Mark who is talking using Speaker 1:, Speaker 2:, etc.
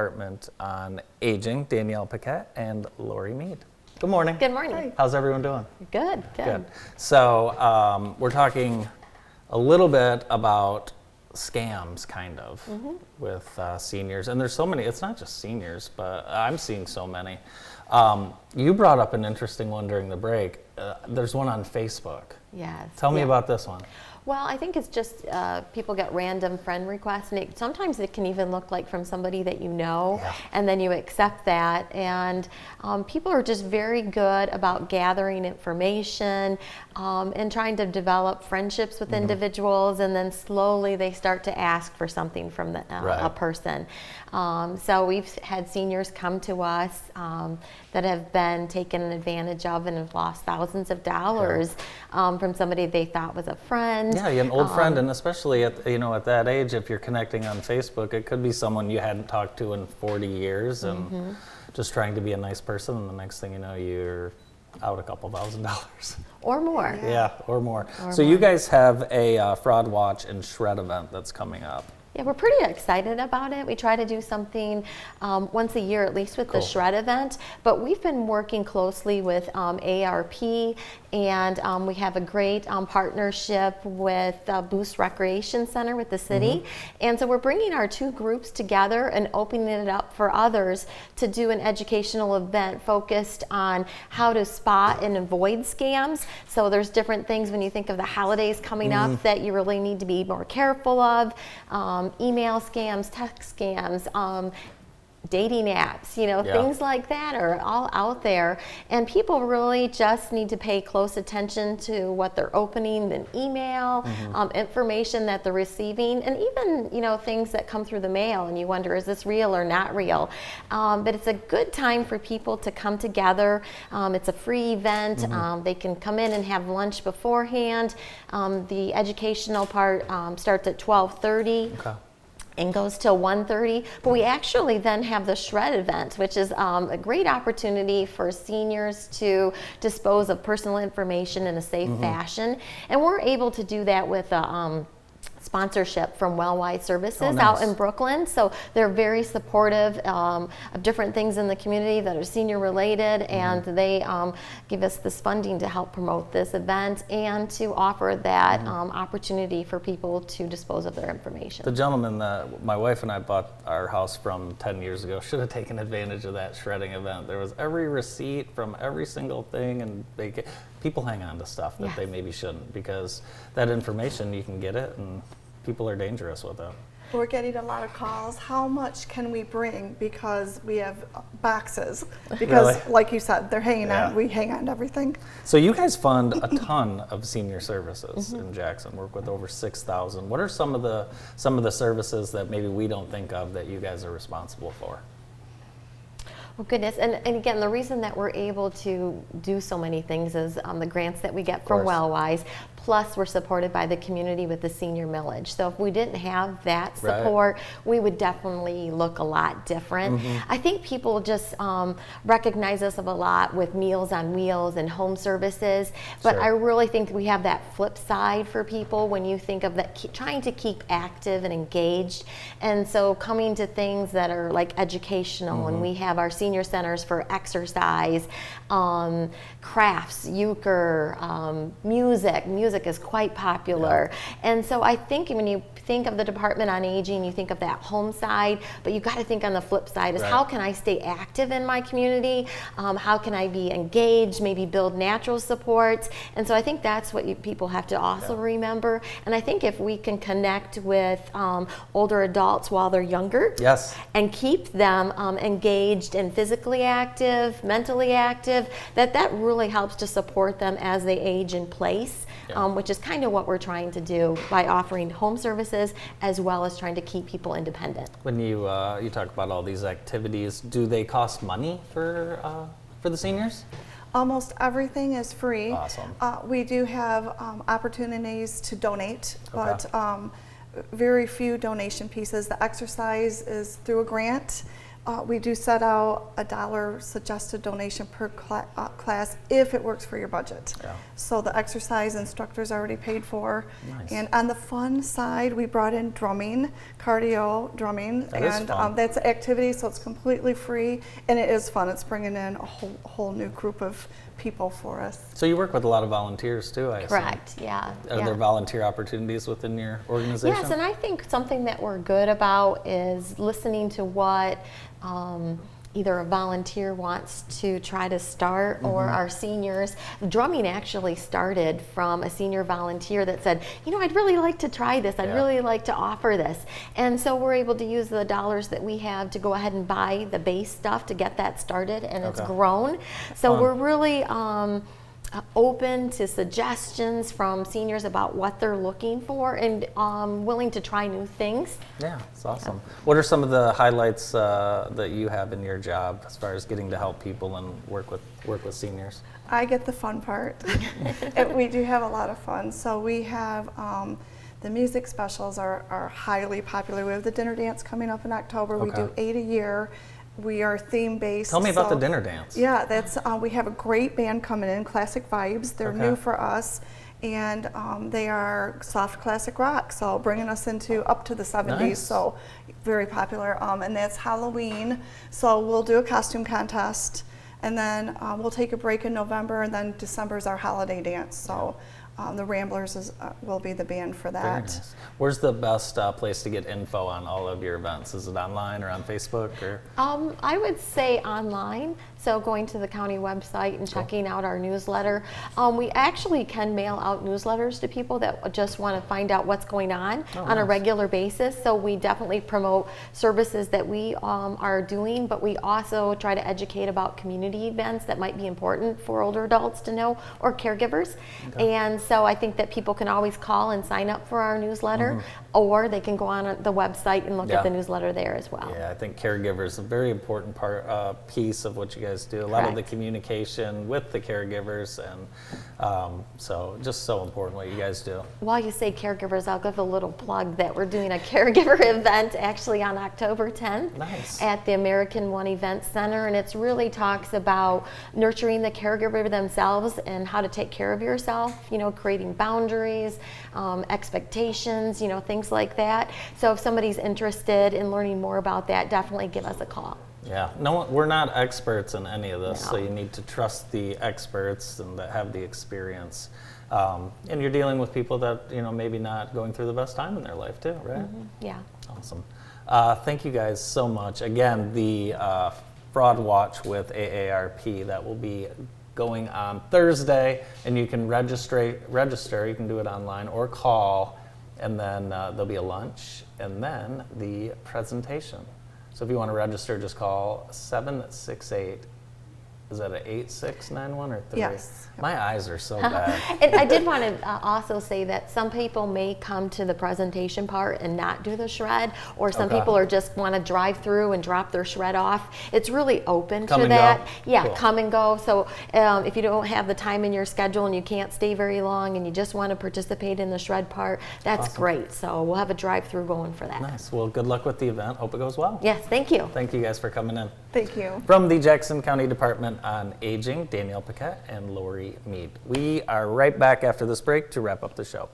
Speaker 1: Department on Aging, Danielle Pequet and Laurie Mead. Good morning.
Speaker 2: Good morning.
Speaker 3: Hi.
Speaker 1: How's everyone doing?
Speaker 2: Good.
Speaker 1: So we're talking a little bit about scams, kind of, with seniors. And there's so many, it's not just seniors, but I'm seeing so many. You brought up an interesting one during the break. There's one on Facebook.
Speaker 2: Yes.
Speaker 1: Tell me about this one.
Speaker 2: Well, I think it's just people get random friend requests, and sometimes it can even look like from somebody that you know, and then you accept that. And people are just very good about gathering information and trying to develop friendships with individuals, and then slowly they start to ask for something from a person. So we've had seniors come to us that have been taken advantage of and have lost thousands of dollars from somebody they thought was a friend.
Speaker 1: Yeah, an old friend, and especially at that age, if you're connecting on Facebook, it could be someone you hadn't talked to in 40 years, and just trying to be a nice person, and the next thing you know, you're out a couple $1,000s.
Speaker 2: Or more.
Speaker 1: Yeah, or more. So you guys have a fraud watch and shred event that's coming up.
Speaker 2: Yeah, we're pretty excited about it. We try to do something once a year, at least with the shred event. But we've been working closely with ARP, and we have a great partnership with Boost Recreation Center with the city. And so we're bringing our two groups together and opening it up for others to do an educational event focused on how to spot and avoid scams. So there's different things when you think of the holidays coming up that you really need to be more careful of. Email scams, text scams, dating apps, things like that are all out there, and people really just need to pay close attention to what they're opening, the email, information that they're receiving, and even things that come through the mail, and you wonder, is this real or not real? But it's a good time for people to come together. It's a free event. They can come in and have lunch beforehand. The educational part starts at 12:30. And goes till 1:30, but we actually then have the shred event, which is a great opportunity for seniors to dispose of personal information in a safe fashion, and we're able to do that with sponsorship from Wellwise Services out in Brooklyn. So they're very supportive of different things in the community that are senior related, and they give us this funding to help promote this event and to offer that opportunity for people to dispose of their information.
Speaker 1: The gentleman that my wife and I bought our house from 10 years ago should have taken advantage of that shredding event. There was every receipt from every single thing, and people hang on to stuff that they maybe shouldn't, because that information, you can get it, and people are dangerous with it.
Speaker 3: We're getting a lot of calls. How much can we bring? Because we have boxes. Because, like you said, they're hanging on. We hang on to everything.
Speaker 1: So you guys fund a ton of senior services in Jackson. Work with over 6,000. What are some of the services that maybe we don't think of that you guys are responsible for?
Speaker 2: Well, goodness, and again, the reason that we're able to do so many things is the grants that we get from Wellwise, plus we're supported by the community with the senior millage. So if we didn't have that support, we would definitely look a lot different. I think people just recognize us a lot with Meals on Wheels and home services, but I really think we have that flip side for people when you think of that, trying to keep active and engaged. And so coming to things that are like educational, and we have our senior centers for exercise, crafts, euchre, music. Music is quite popular. And so I think when you think of the Department on Aging, you think of that home side, but you got to think on the flip side is how can I stay active in my community? How can I be engaged, maybe build natural supports? And so I think that's what people have to also remember. And I think if we can connect with older adults while they're younger and keep them engaged and physically active, mentally active, that really helps to support them as they age in place, which is kind of what we're trying to do by offering home services as well as trying to keep people independent.
Speaker 1: When you talk about all these activities, do they cost money for the seniors?
Speaker 3: Almost everything is free.
Speaker 1: Awesome.
Speaker 3: We do have opportunities to donate, but very few donation pieces. The exercise is through a grant. we do set out $1 suggested donation per class if it works for your budget.
Speaker 1: Yeah.
Speaker 3: So the exercise instructor's already paid for.
Speaker 1: Nice.
Speaker 3: And on the fun side, we brought in drumming, cardio drumming.
Speaker 1: That is fun.
Speaker 3: That's an activity, so it's completely free, and it is fun. It's bringing in a whole new group of people for us.
Speaker 1: So you work with a lot of volunteers too, I assume.
Speaker 2: Correct, yeah.
Speaker 1: Are there volunteer opportunities within your organization?
Speaker 2: Yes, and I think something that we're good about is listening to what either a volunteer wants to try to start or our seniors. Drumming actually started from a senior volunteer that said, you know, I'd really like to try this. I'd really like to offer this. And so we're able to use the dollars that we have to go ahead and buy the base stuff to get that started, and it's grown. So we're really open to suggestions from seniors about what they're looking for, and willing to try new things.
Speaker 1: Yeah, it's awesome. What are some of the highlights that you have in your job as far as getting to help people and work with seniors?
Speaker 3: I get the fun part. We do have a lot of fun. So we have the music specials are highly popular. We have the dinner dance coming up in October. We do 8 a year. We are theme-based.
Speaker 1: Tell me about the dinner dance.
Speaker 3: Yeah, that's we have a great band coming in, Classic Vibes. They're new for us, and they are soft classic rock, so bringing us up to the 70s. So very popular. And that's Halloween. So we'll do a costume contest, and then we'll take a break in November, and then December is our holiday dance. So. The Ramblers will be the band for that.
Speaker 1: Very nice. Where's the best place to get info on all of your events? Is it online or on Facebook? Or?
Speaker 2: I would say online. So going to the county website and checking out our newsletter. We actually can mail out newsletters to people that just want to find out what's going on a regular basis. So we definitely promote services that we are doing, but we also try to educate about community events that might be important for older adults to know, or caregivers. And so I think that people can always call and sign up for our newsletter, or they can go on the website and look at the newsletter there as well.
Speaker 1: Yeah, I think caregivers is a very important piece of what you guys do. A lot of the communication with the caregivers, and so just so important what you guys do.
Speaker 2: While you say caregivers, I'll give a little plug that we're doing a caregiver event actually on October 10th at the American One Event Center, and it really talks about nurturing the caregiver themselves and how to take care of yourself, you know, creating boundaries, expectations, you know, things like that. So if somebody's interested in learning more about that, definitely give us a call.
Speaker 1: Yeah, no, we're not experts in any of this, so you need to trust the experts and that have the experience. And you're dealing with people that, you know, maybe not going through the best time in their life too, right?
Speaker 2: Yeah.
Speaker 1: Awesome. Thank you guys so much. Again, the Fraud Watch with AARP, that will be going on Thursday, and you can register. You can do it online or call, and then there'll be a lunch, and then the presentation. So if you want to register, just call 768. Is that an 8691 or 3?
Speaker 3: Yes.
Speaker 1: My eyes are so bad.
Speaker 2: And I did want to also say that some people may come to the presentation part and not do the shred, or some people are just want to drive through and drop their shred off. It's really open
Speaker 1: Come
Speaker 2: to
Speaker 1: and
Speaker 2: that.
Speaker 1: go.
Speaker 2: Yeah,
Speaker 1: Cool.
Speaker 2: come and go. So if you don't have the time in your schedule and you can't stay very long and you just want to participate in the shred part, that's great. So we'll have a drive-through going for that.
Speaker 1: Nice. Well, good luck with the event. Hope it goes well.
Speaker 2: Yes, thank you.
Speaker 1: Thank you guys for coming in.
Speaker 3: Thank you.
Speaker 1: From the Jackson County Department on Aging, Danielle Pequet and Laurie Mead. We are right back after this break to wrap up the show.